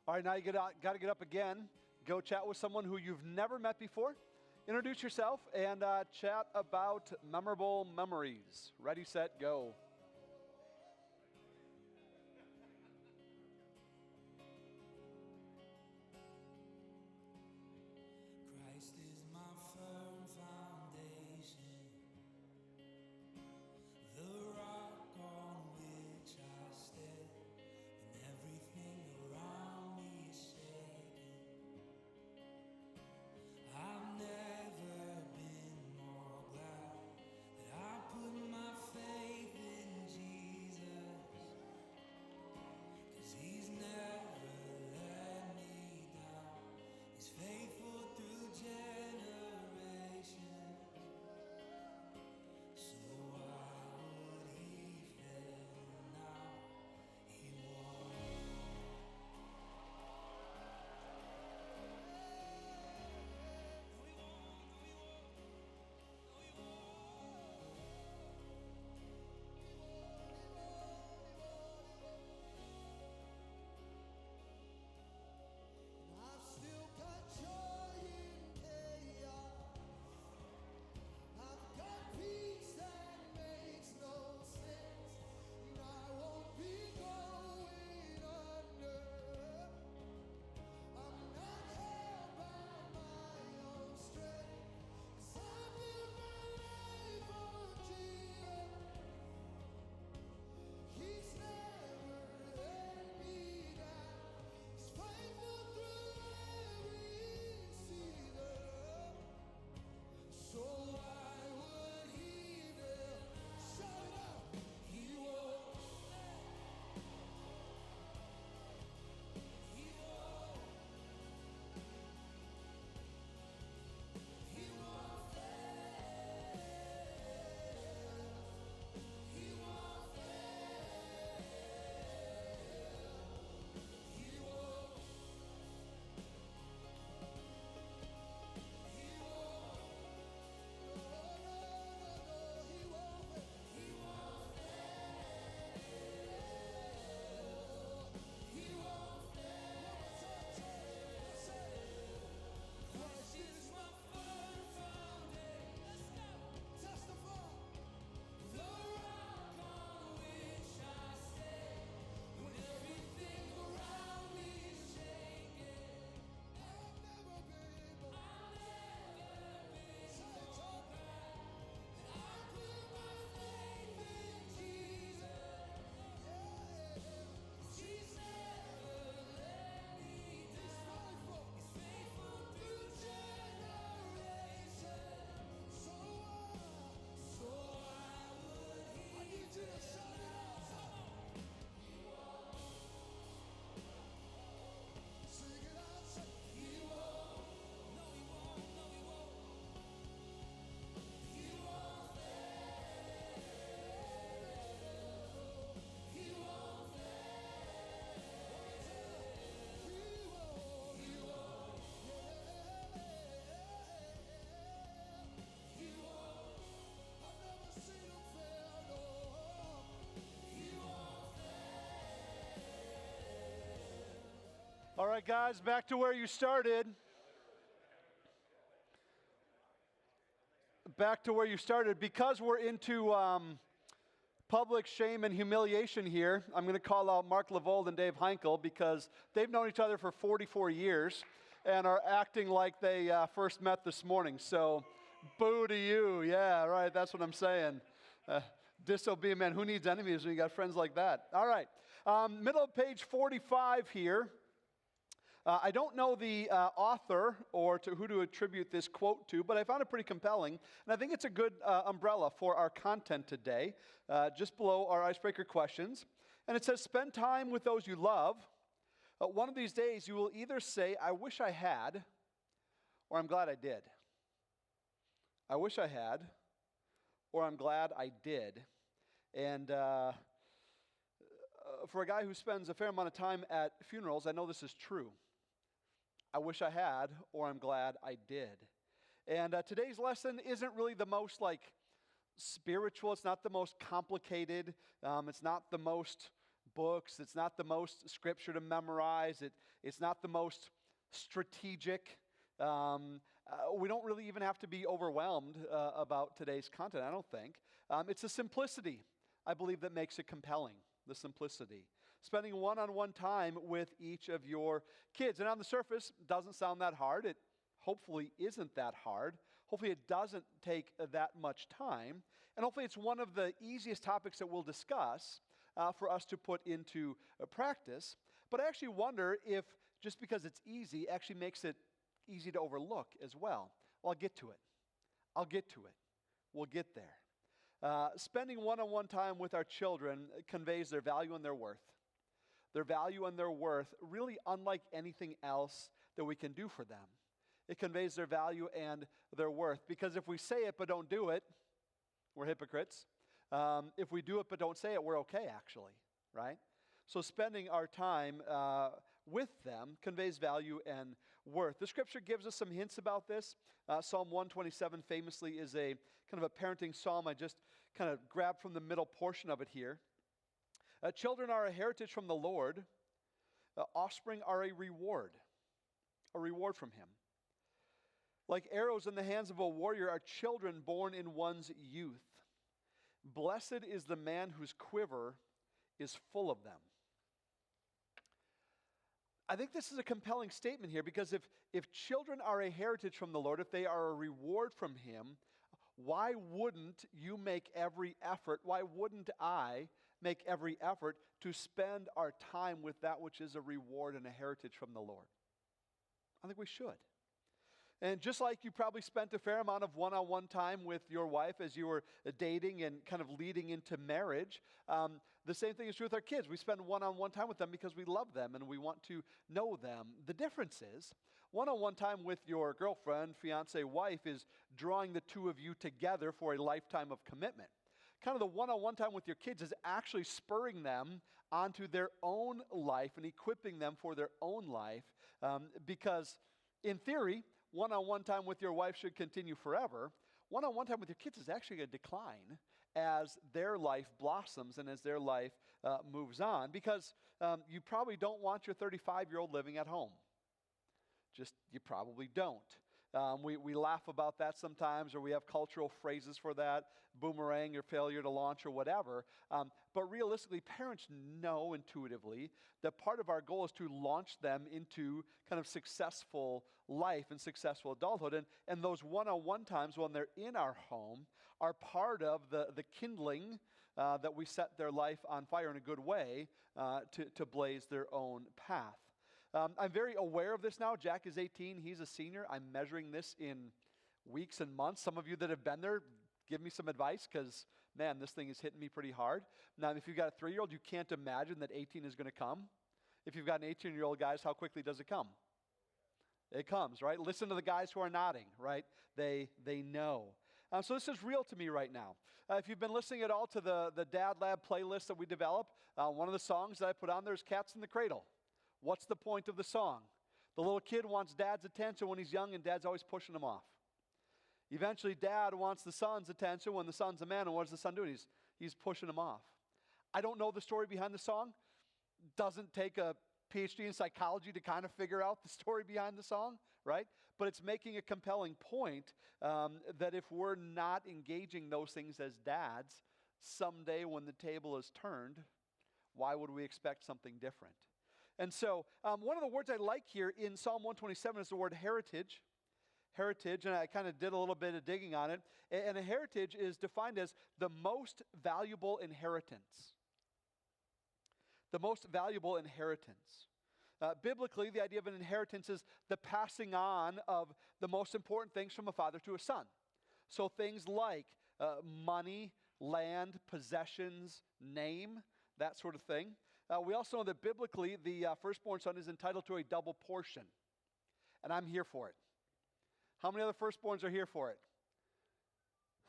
All right, now you got to get up again. Go chat with someone who you've never met before. Introduce yourself and chat about memorable memories. Ready, set, go. Christ is my firm foundation, the rock on which I stand, and everything around me is shaking. I've never been more glad that I put my faith in Jesus, 'cause He's never let me down. He's faithful through generations. So why would He fail now? He won't. No, He won't. No, He won't. No, He won't. I've still got joy in chaos. I've got peace that makes no sense. And I won't be going under. I'm not held by my own strength. 'Cause I live my life on Jesus. He's never let me down. He's faithful through every season. So why would He fail? Shout it out. He won't. He won't. He won't fail. He won't fail. He won't. He won't. Christ is my firm foundation. Testify. The rock on which I stand, when everything around me is shaking. I've never been more. I've never been so glad that I put my faith in Jesus. He's never let me down. He's faithful through generations. So why would He I need you to shout it out. Sing it out. Say, He won't. No, He won't. No, He won't. He won't fail. He won't fail. He won't. He won't. He won't. I've never seen him fail, no. He won't All right, guys, back to where you started. Back to where you started. Because we're into public shame and humiliation here, I'm going to call out Mark Lavold and Dave Heinkel because they've known each other for 44 years and are acting like they first met this morning. So, boo to you. Yeah, right, that's what I'm saying. Disobedient man. Who needs enemies when you got friends like that? All right. Middle of page 45 here. I don't know the author or to who to attribute this quote to, but I found it pretty compelling, and I think it's a good umbrella for our content today, just below our icebreaker questions. And it says, spend time with those you love. One of these days you will either say, I wish I had, or I'm glad I did. I wish I had, or I'm glad I did. And for a guy who spends a fair amount of time at funerals, I know this is true. I wish I had, or I'm glad I did. And today's lesson isn't really the most spiritual. It's not the most complicated. It's not the most books. It's not the most scripture to memorize. It's not the most strategic. We don't really even have to be overwhelmed about today's content, I don't think. It's the simplicity, I believe, that makes it compelling, the simplicity. Spending one-on-one time with each of your kids. And on the surface, it doesn't sound that hard. It hopefully isn't that hard. Hopefully it doesn't take that much time. And hopefully it's one of the easiest topics that we'll discuss for us to put into practice. But I actually wonder if just because it's easy actually makes it easy to overlook as well. Well, I'll get to it. We'll get there. Spending one-on-one time with our children conveys their value and their worth. Their value and their worth really unlike anything else that we can do for them. It conveys their value and their worth. Because if we say it but don't do it, we're hypocrites. If we do it but don't say it, we're okay, actually, right? So spending our time with them conveys value and worth. The scripture gives us some hints about this. Psalm 127 famously is a kind of a parenting psalm. I just kind of grabbed from the middle portion of it here. Children are a heritage from the Lord. Offspring are a reward from Him. Like arrows in the hands of a warrior are children born in one's youth. Blessed is the man whose quiver is full of them. I think this is a compelling statement here because if children are a heritage from the Lord, if they are a reward from Him, why wouldn't you make every effort? Why wouldn't I make every effort to spend our time with that which is a reward and a heritage from the Lord? I think we should. And just like you probably spent a fair amount of one-on-one time with your wife as you were dating and kind of leading into marriage, the same thing is true with our kids. We spend one-on-one time with them because we love them and we want to know them. The difference is, one-on-one time with your girlfriend, fiance, wife is drawing the two of you together for a lifetime of commitment. Kind of the one-on-one time with your kids is actually spurring them onto their own life and equipping them for their own life because, in theory, one-on-one time with your wife should continue forever. One-on-one time with your kids is actually going to decline as their life blossoms and as their life moves on because you probably don't want your 35-year-old living at home. You probably don't. We laugh about that sometimes, or we have cultural phrases for that, boomerang or failure to launch or whatever. But realistically, parents know intuitively that part of our goal is to launch them into kind of successful life and successful adulthood. And those one-on-one times when they're in our home are part of the kindling that we set their life on fire in a good way to blaze their own path. I'm very aware of this now. Jack is 18. He's a senior. I'm measuring this in weeks and months. Some of you that have been there, give me some advice because, man, this thing is hitting me pretty hard. Now, if you've got a 3-year-old, you can't imagine that 18 is going to come. If you've got an 18-year-old, guys, how quickly does it come? It comes, right? Listen to the guys who are nodding, right? They know. So this is real to me right now. If you've been listening at all to the Dad Lab playlist that we developed, one of the songs that I put on there is Cats in the Cradle. What's the point of the song? The little kid wants dad's attention when he's young, and dad's always pushing him off. Eventually, dad wants the son's attention when the son's a man, and what does the son do? He's pushing him off. I don't know the story behind the song. Doesn't take a PhD in psychology to kind of figure out the story behind the song, right? But it's making a compelling point that if we're not engaging those things as dads, someday when the table is turned, why would we expect something different? And so one of the words I like here in Psalm 127 is the word heritage. Heritage, and I kind of did a little bit of digging on it. And a heritage is defined as the most valuable inheritance. The most valuable inheritance. Biblically, the idea of an inheritance is the passing on of the most important things from a father to a son. So things like money, land, possessions, name, that sort of thing. We also know that biblically, the firstborn son is entitled to a double portion. And I'm here for it. How many other firstborns are here for it?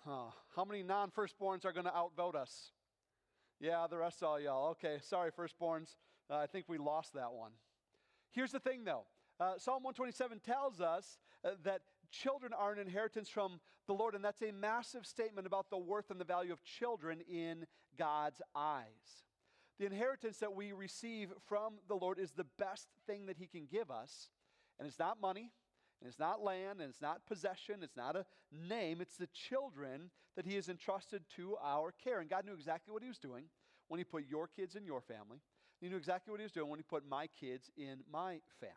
How many non-firstborns are going to outvote us? Yeah, the rest of all y'all. Okay, sorry, firstborns. I think we lost that one. Here's the thing, though. Psalm 127 tells us that children are an inheritance from the Lord, and that's a massive statement about the worth and the value of children in God's eyes. The inheritance that we receive from the Lord is the best thing that he can give us. And it's not money, and it's not land, and it's not possession, it's not a name. It's the children that he has entrusted to our care. And God knew exactly what he was doing when he put your kids in your family. He knew exactly what he was doing when he put my kids in my family.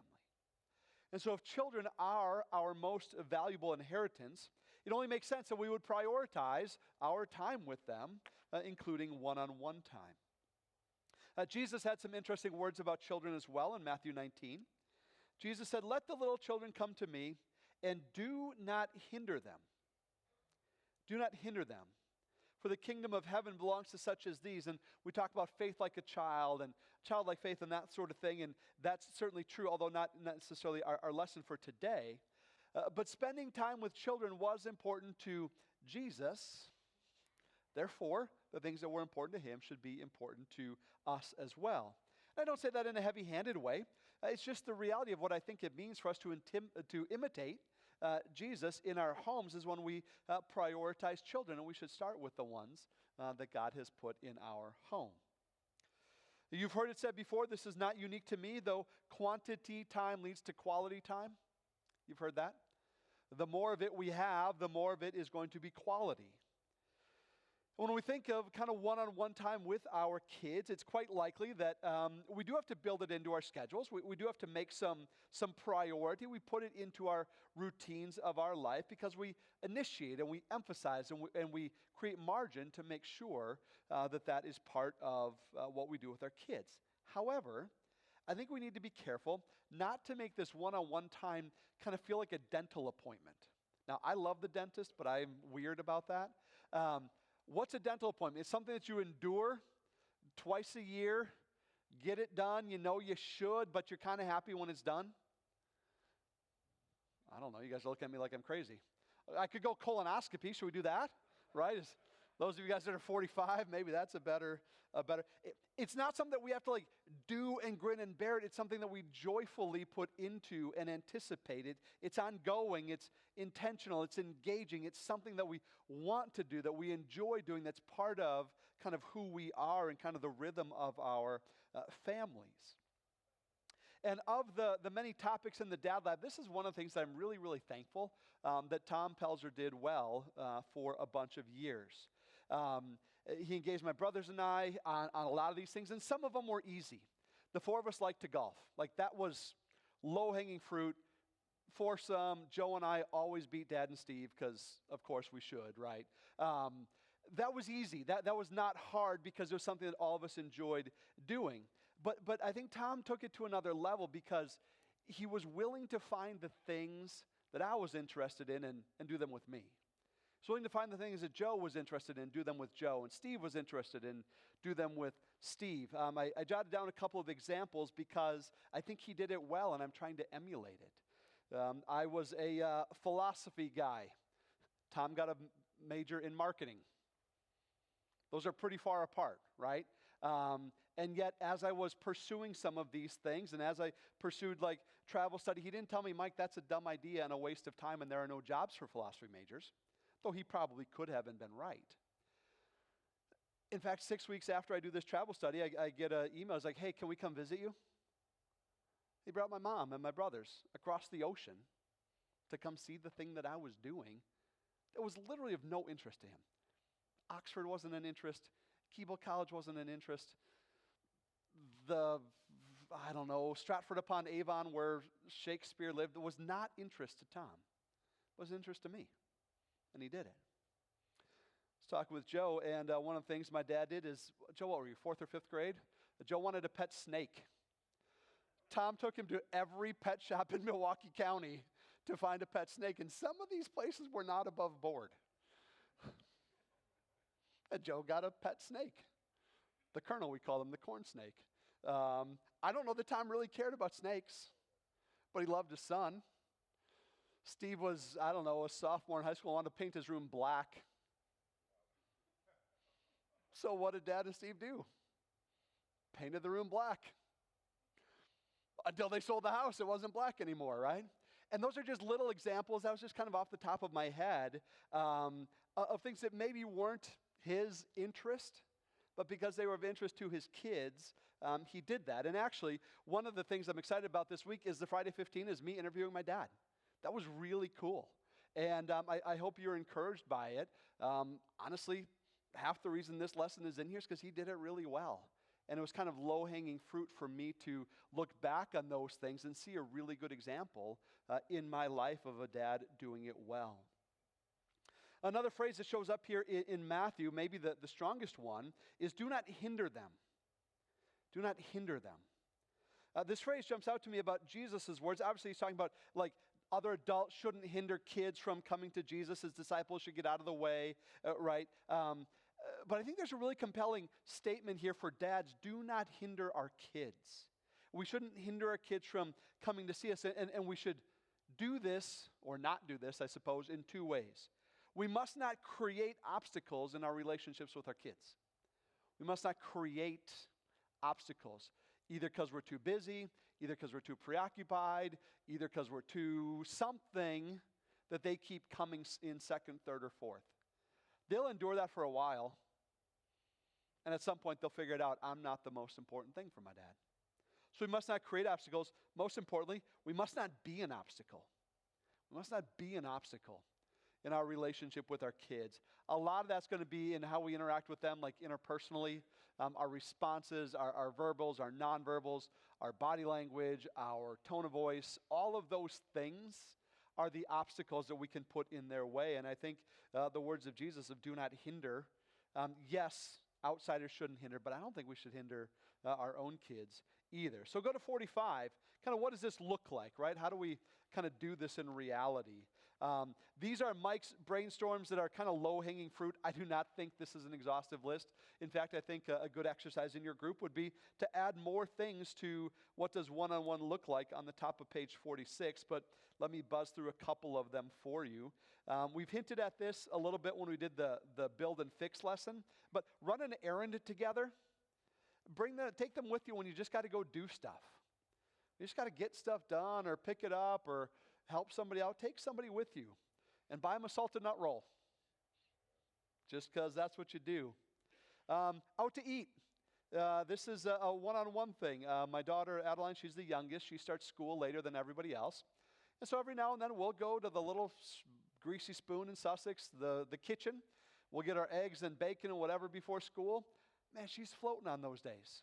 And so if children are our most valuable inheritance, it only makes sense that we would prioritize our time with them, including one-on-one time. Jesus had some interesting words about children as well in Matthew 19. Jesus said, "Let the little children come to me, and do not hinder them." Do not hinder them. For the kingdom of heaven belongs to such as these. And we talk about faith like a child and childlike faith and that sort of thing. And that's certainly true, although not necessarily our lesson for today. But spending time with children was important to Jesus. Therefore, the things that were important to him should be important to us as well. And I don't say that in a heavy-handed way. It's just the reality of what I think it means for us to imitate Jesus in our homes is when we prioritize children, and we should start with the ones that God has put in our home. You've heard it said before, this is not unique to me, though quantity time leads to quality time. You've heard that? The more of it we have, the more of it is going to be quality. When we think of kind of one-on-one time with our kids, it's quite likely that we do have to build it into our schedules. We do have to make some priority. We put it into our routines of our life because we initiate and we emphasize and we create margin to make sure that is part of what we do with our kids. However, I think we need to be careful not to make this one-on-one time kind of feel like a dental appointment. Now, I love the dentist, but I'm weird about that. What's a dental appointment? It's something that you endure twice a year, get it done. You know you should, but you're kind of happy when it's done. I don't know. You guys are looking at me like I'm crazy. I could go colonoscopy. Should we do that? Right? Those of you guys that are 45, maybe that's a better. It's not something that we have to like do and grin and bear it. It's something that we joyfully put into and anticipate it. It's ongoing. It's intentional. It's engaging. It's something that we want to do, that we enjoy doing, that's part of kind of who we are and kind of the rhythm of our families. And of the many topics in the Dad Lab, this is one of the things that I'm really, really thankful that Tom Pelzer did well for a bunch of years. He engaged my brothers and I on a lot of these things, and some of them were easy. The four of us liked to golf. Like, that was low-hanging fruit. Foursome, Joe and I always beat Dad and Steve because, of course, we should, right? That was easy. That was not hard because it was something that all of us enjoyed doing. But I think Tom took it to another level because he was willing to find the things that I was interested in and do them with me. He's willing to find the things that Joe was interested in, do them with Joe, and Steve was interested in, do them with Steve. I jotted down a couple of examples because I think he did it well, and I'm trying to emulate it. I was a philosophy guy. Tom got a major in marketing. Those are pretty far apart, right? And yet, as I was pursuing some of these things, and as I pursued like travel study, he didn't tell me, Mike, that's a dumb idea and a waste of time, and there are no jobs for philosophy majors. Though he probably could have and been right. In fact, 6 weeks after I do this travel study, I get an email. It's like, hey, can we come visit you? He brought my mom and my brothers across the ocean to come see the thing that I was doing that was literally of no interest to him. Oxford wasn't an interest. Keble College wasn't an interest. Stratford upon Avon, where Shakespeare lived, was not interest to Tom. It was interest to me. And he did it. I was talking with Joe, and one of the things my dad did is, Joe, what were you, 4th or 5th grade? Joe wanted a pet snake. Tom took him to every pet shop in Milwaukee County to find a pet snake, and some of these places were not above board. And Joe got a pet snake. The Colonel, we call him, the corn snake. I don't know that Tom really cared about snakes, but he loved his son. Steve was, a sophomore in high school, wanted to paint his room black. So what did Dad and Steve do? Painted the room black. Until they sold the house, it wasn't black anymore, right? And those are just little examples. That was just kind of off the top of my head of things that maybe weren't his interest, but because they were of interest to his kids, he did that. And actually, one of the things I'm excited about this week is the Friday 15 is me interviewing my dad. That was really cool. And I hope you're encouraged by it. Honestly, half the reason this lesson is in here is because he did it really well. And it was kind of low-hanging fruit for me to look back on those things and see a really good example in my life of a dad doing it well. Another phrase that shows up here in Matthew, maybe the strongest one, is do not hinder them. Do not hinder them. This phrase jumps out to me about Jesus' words. Obviously, he's talking about like other adults shouldn't hinder kids from coming to Jesus. His disciples should get out of the way, right? But I think there's a really compelling statement here for dads. Do not hinder our kids. We shouldn't hinder our kids from coming to see us. And we should do this, or not do this, I suppose, in two ways. We must not create obstacles in our relationships with our kids. We must not create obstacles, either because we're too busy, either because we're too preoccupied, either because we're too something that they keep coming in second, third, or fourth. They'll endure that for a while, and at some point they'll figure it out. I'm not the most important thing for my dad. So we must not create obstacles. Most importantly, we must not be an obstacle. We must not be an obstacle in our relationship with our kids. A lot of that's going to be in how we interact with them, like interpersonally, our responses, our verbals, our nonverbals, our body language, our tone of voice. All of those things are the obstacles that we can put in their way. And I think the words of Jesus of do not hinder, yes, outsiders shouldn't hinder, but I don't think we should hinder our own kids either. So go to 45. Kind of what does this look like, right? How do we kind of do this in reality? These are Mike's brainstorms that are kind of low-hanging fruit. I do not think this is an exhaustive list. In fact, I think a good exercise in your group would be to add more things to what does one-on-one look like on the top of page 46, but let me buzz through a couple of them for you. We've hinted at this a little bit when we did the build and fix lesson, but run an errand together. Take them with you when you just got to go do stuff. You just got to get stuff done or pick it up or help somebody out. Take somebody with you and buy them a salted nut roll, just because that's what you do. Out to eat. This is a one-on-one thing. My daughter, Adeline, she's the youngest. She starts school later than everybody else. And so every now and then we'll go to the little greasy spoon in Sussex, the kitchen. We'll get our eggs and bacon and whatever before school. Man, she's floating on those days.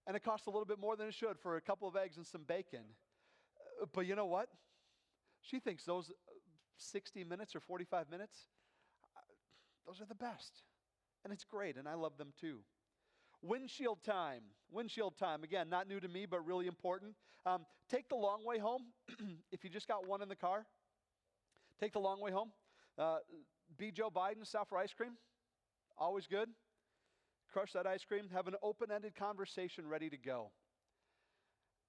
And it costs a little bit more than it should for a couple of eggs and some bacon. But you know what? She thinks those 60 minutes or 45 minutes, those are the best. And it's great, and I love them too. Windshield time. Again, not new to me, but really important. Take the long way home. If you just got one in the car, take the long way home. Be Joe Biden, stop for ice cream. Always good. Crush that ice cream. Have an open-ended conversation ready to go.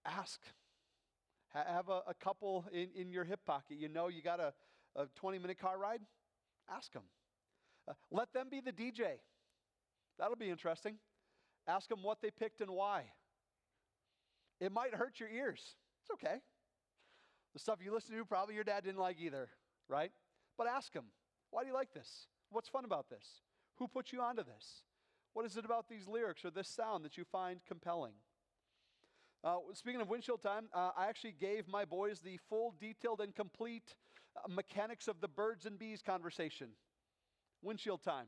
Ask. Have a couple in your hip pocket. You know you got a 20-minute car ride? Ask them. Let them be the DJ. That'll be interesting. Ask them what they picked and why. It might hurt your ears. It's okay. The stuff you listen to, probably your dad didn't like either, right? But ask them, why do you like this? What's fun about this? Who put you onto this? What is it about these lyrics or this sound that you find compelling? Speaking of windshield time, I actually gave my boys the full, detailed, and complete mechanics of the birds and bees conversation. Windshield time.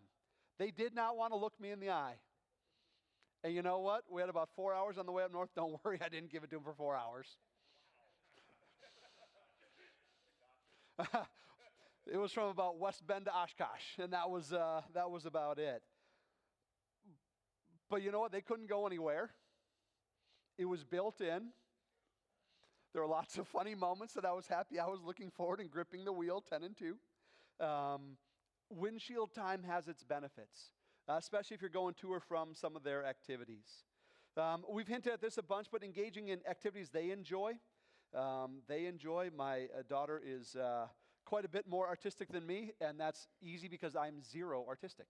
They did not want to look me in the eye. And you know what? We had about 4 hours on the way up north. Don't worry, I didn't give it to them for 4 hours. It was from about West Bend to Oshkosh, and that was about it. But you know what? They couldn't go anywhere. It was built in. There were lots of funny moments that I was happy I was looking forward and gripping the wheel 10 and 2. Windshield time has its benefits, especially if you're going to or from some of their activities. We've hinted at this a bunch, but engaging in activities they enjoy. My daughter is quite a bit more artistic than me, and that's easy because I'm zero artistic.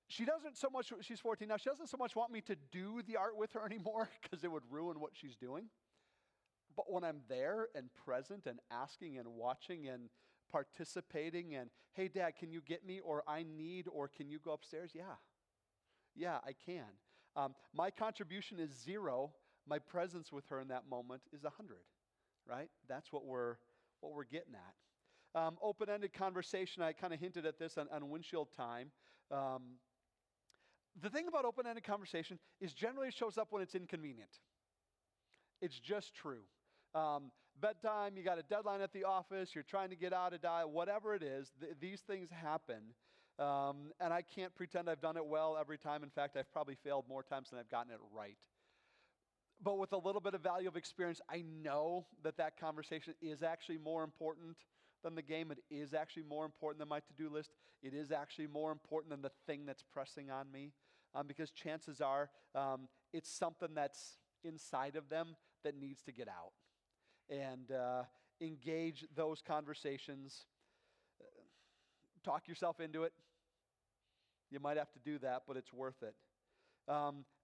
She doesn't so much, she's 14 now, she doesn't so much want me to do the art with her anymore because it would ruin what she's doing. But when I'm there and present and asking and watching and participating and, hey, Dad, can you get me? Or I need, or can you go upstairs? Yeah, I can. My contribution is 0. My presence with her in that moment is 100, right? That's what we're getting at. Open-ended conversation, I kind of hinted at this on windshield time. The thing about open-ended conversation is generally it shows up when it's inconvenient. It's just true. Bedtime, you got a deadline at the office, you're trying to get out of diet, whatever it is, these things happen. And I can't pretend I've done it well every time. In fact, I've probably failed more times than I've gotten it right. But with a little bit of value of experience, I know that conversation is actually more important than the game. It is actually more important than my to-do list. It is actually more important than the thing that's pressing on me. Because chances are it's something that's inside of them that needs to get out. And engage those conversations. Talk yourself into it. You might have to do that, but it's worth it.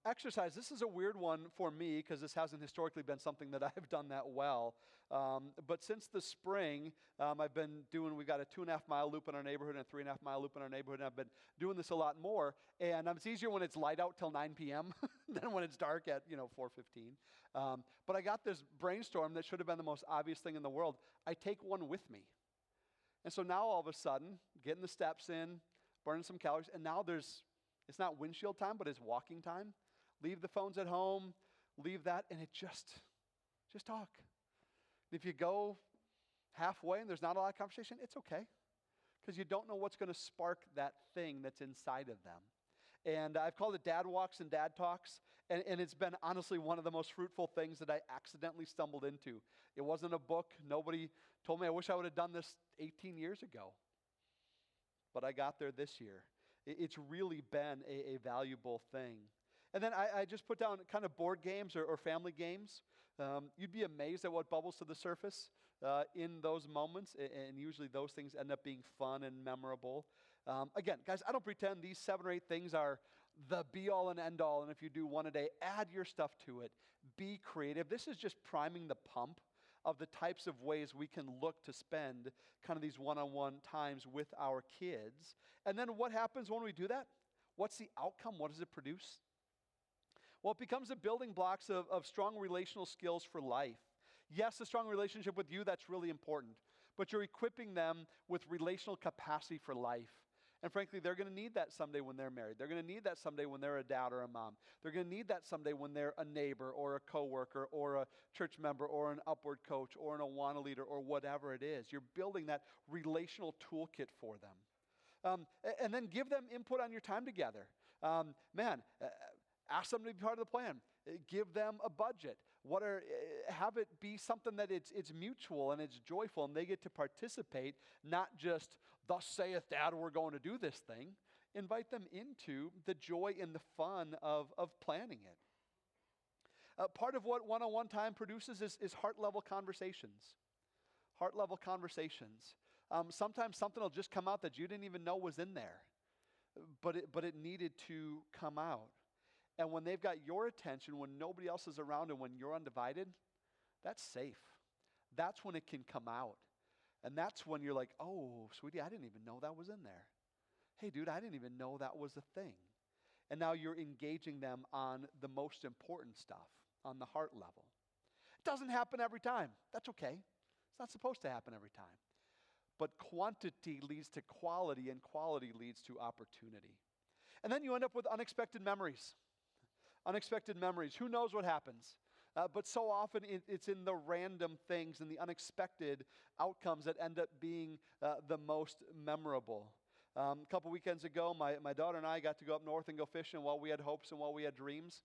Exercise, this is a weird one for me because this hasn't historically been something that I've done that well. But since the spring, we've got a 2.5 mile loop in our neighborhood and a 3.5 mile loop in our neighborhood, and I've been doing this a lot more. And it's easier when it's light out till 9 p.m. than when it's dark at 4:15. But I got this brainstorm that should have been the most obvious thing in the world. I take one with me. And so now all of a sudden, getting the steps in, burning some calories, and now it's not windshield time, but it's walking time. Leave the phones at home, leave that, and it just talk. If you go halfway and there's not a lot of conversation, it's okay. Because you don't know what's going to spark that thing that's inside of them. And I've called it Dad Walks and Dad Talks, and it's been honestly one of the most fruitful things that I accidentally stumbled into. It wasn't a book. Nobody told me. I wish I would have done this 18 years ago. But I got there this year. It's really been a valuable thing. And then I just put down kind of board games or family games. You'd be amazed at what bubbles to the surface in those moments. And usually those things end up being fun and memorable. Again, guys, I don't pretend these 7 or 8 things are the be-all and end-all. And if you do one a day, add your stuff to it. Be creative. This is just priming the pump of the types of ways we can look to spend kind of these one-on-one times with our kids. And then what happens when we do that? What's the outcome? What does it produce? Well, it becomes the building blocks of strong relational skills for life. Yes, a strong relationship with you, that's really important. But you're equipping them with relational capacity for life. And frankly, they're going to need that someday when they're married. They're going to need that someday when they're a dad or a mom. They're going to need that someday when they're a neighbor or a coworker or a church member or an upward coach or an Awana leader or whatever it is. You're building that relational toolkit for them. And then give them input on your time together. Ask them to be part of the plan. Give them a budget. Have it be something that it's mutual and it's joyful and they get to participate, not just, thus saith Dad, we're going to do this thing. Invite them into the joy and the fun of planning it. Part of what one-on-one time produces is heart-level conversations. Heart-level conversations. Sometimes something will just come out that you didn't even know was in there, but it needed to come out. And when they've got your attention, when nobody else is around and when you're undivided, that's safe. That's when it can come out. And that's when you're like, oh, sweetie, I didn't even know that was in there. Hey, dude, I didn't even know that was a thing. And now you're engaging them on the most important stuff, on the heart level. It doesn't happen every time. That's okay. It's not supposed to happen every time. But quantity leads to quality, and quality leads to opportunity. And then you end up with unexpected memories. Unexpected memories. Who knows what happens? But so often it's in the random things and the unexpected outcomes that end up being the most memorable. A couple weekends ago, my daughter and I got to go up north and go fishing while we had hopes and while we had dreams.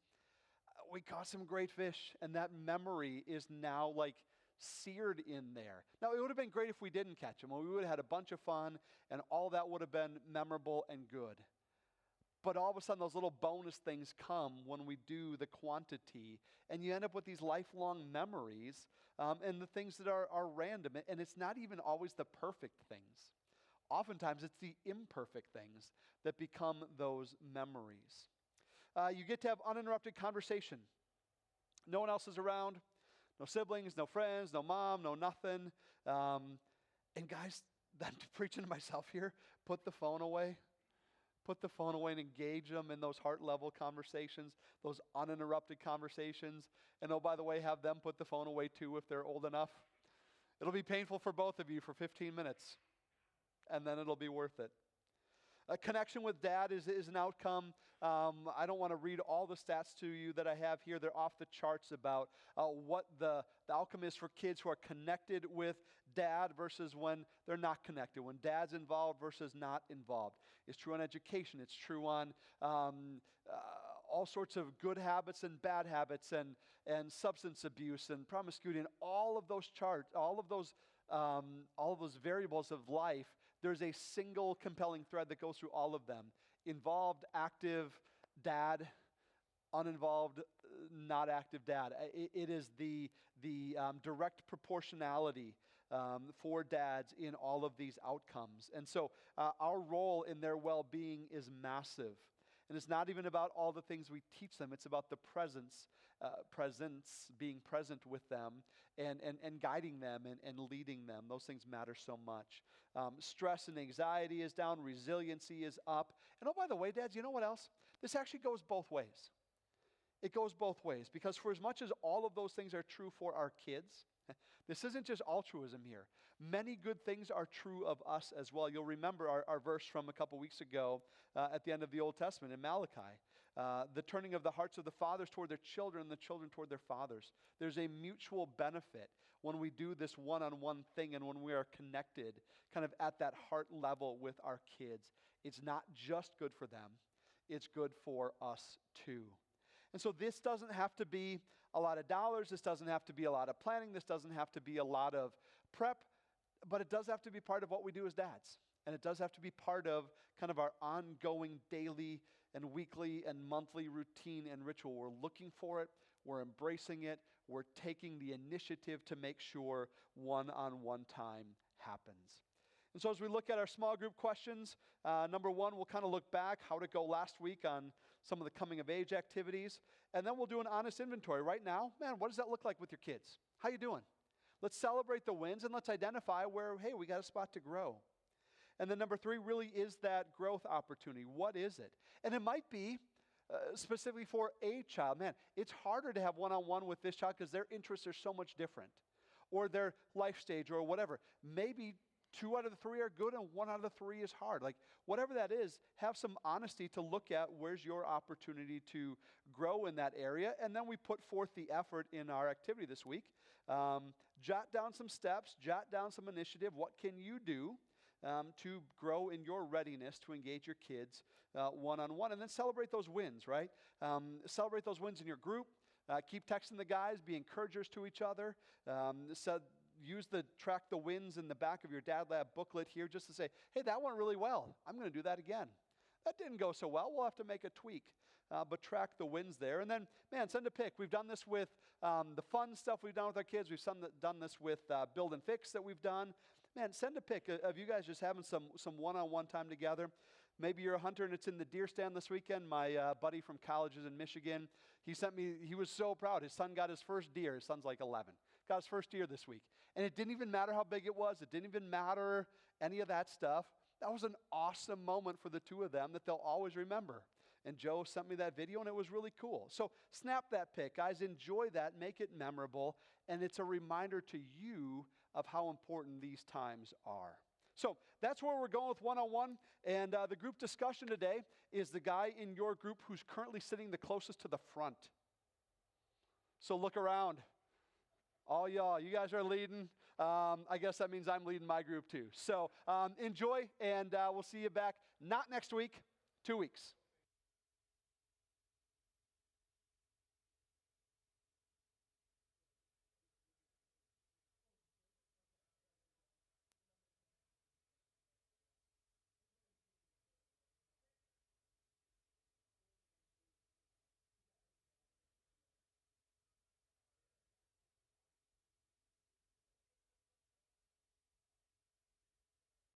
We caught some great fish, and that memory is now like seared in there. Now, it would have been great if we didn't catch them. We would have had a bunch of fun, and all that would have been memorable and good. But all of a sudden, those little bonus things come when we do the quantity, and you end up with these lifelong memories and the things that are random. And it's not even always the perfect things. Oftentimes, it's the imperfect things that become those memories. You get to have uninterrupted conversation. No one else is around. No siblings, no friends, no mom, no nothing. And guys, than preaching to myself here, put the phone away. Put the phone away and engage them in those heart-level conversations, those uninterrupted conversations. And oh, by the way, have them put the phone away too if they're old enough. It'll be painful for both of you for 15 minutes, and then it'll be worth it. A connection with dad is an outcome. I don't want to read all the stats to you that I have here. They're off the charts about what the outcome is for kids who are connected with dad versus when they're not connected, when dad's involved versus not involved. It's true on education. It's true on all sorts of good habits and bad habits and substance abuse and promiscuity and all of those charts, all of those variables of life. There's a single compelling thread that goes through all of them. Involved, active dad, uninvolved, not active dad. It is the direct proportionality for dads in all of these outcomes. And so our role in their well-being is massive. And it's not even about all the things we teach them. It's about the presence, being present with them and guiding them and leading them. Those things matter so much. Stress and anxiety is down. Resiliency is up. And oh, by the way, dads, you know what else? This actually goes both ways. It goes both ways, because for as much as all of those things are true for our kids, this isn't just altruism here. Many good things are true of us as well. You'll remember our verse from a couple weeks ago at the end of the Old Testament in Malachi. The turning of the hearts of the fathers toward their children and the children toward their fathers. There's a mutual benefit when we do this one-on-one thing and when we are connected kind of at that heart level with our kids. It's not just good for them. It's good for us too. And so this doesn't have to be a lot of dollars. This doesn't have to be a lot of planning. This doesn't have to be a lot of prep. But it does have to be part of what we do as dads. And it does have to be part of kind of our ongoing daily and weekly and monthly routine and ritual. We're looking for it. We're embracing it. We're taking the initiative to make sure one-on-one time happens. And so as we look at our small group questions, number one, we'll kind of look back how to go last week on some of the coming of age activities. And then we'll do an honest inventory. Right now, man, what does that look like with your kids? How you doing? Let's celebrate the wins and let's identify where, hey, we got a spot to grow. And then number three really is that growth opportunity. What is it? And it might be specifically for a child. Man, it's harder to have one-on-one with this child because their interests are so much different, or their life stage or whatever. Maybe 2 out of the 3 are good and 1 out of the 3 is hard. Like whatever that is, have some honesty to look at where's your opportunity to grow in that area. And then we put forth the effort in our activity this week. Jot down some steps, jot down some initiative. What can you do to grow in your readiness to engage your kids one-on-one? And then celebrate those wins, right? Celebrate those wins in your group. Keep texting the guys. Be encouragers to each other. Use the track the wins in the back of your Dad Lab booklet here just to say, hey, that went really well. I'm going to do that again. That didn't go so well. We'll have to make a tweak. But track the wins there. And then, man, send a pic. We've done this with the fun stuff we've done with our kids. We've done this with Build and Fix that we've done. Man, send a pic of you guys just having some one-on-one time together. Maybe you're a hunter and it's in the deer stand this weekend. My buddy from college is in Michigan. He was so proud. His son got his first deer. His son's like 11. Got his first deer this week. And it didn't even matter how big it was. It didn't even matter any of that stuff. That was an awesome moment for the two of them that they'll always remember. And Joe sent me that video, and it was really cool. So snap that pic. Guys, enjoy that. Make it memorable. And it's a reminder to you of how important these times are. So that's where we're going with one-on-one. And the group discussion today is the guy in your group who's currently sitting the closest to the front. So look around. All y'all, you guys are leading. I guess that means I'm leading my group too. So enjoy, and we'll see you back, not next week, 2 weeks.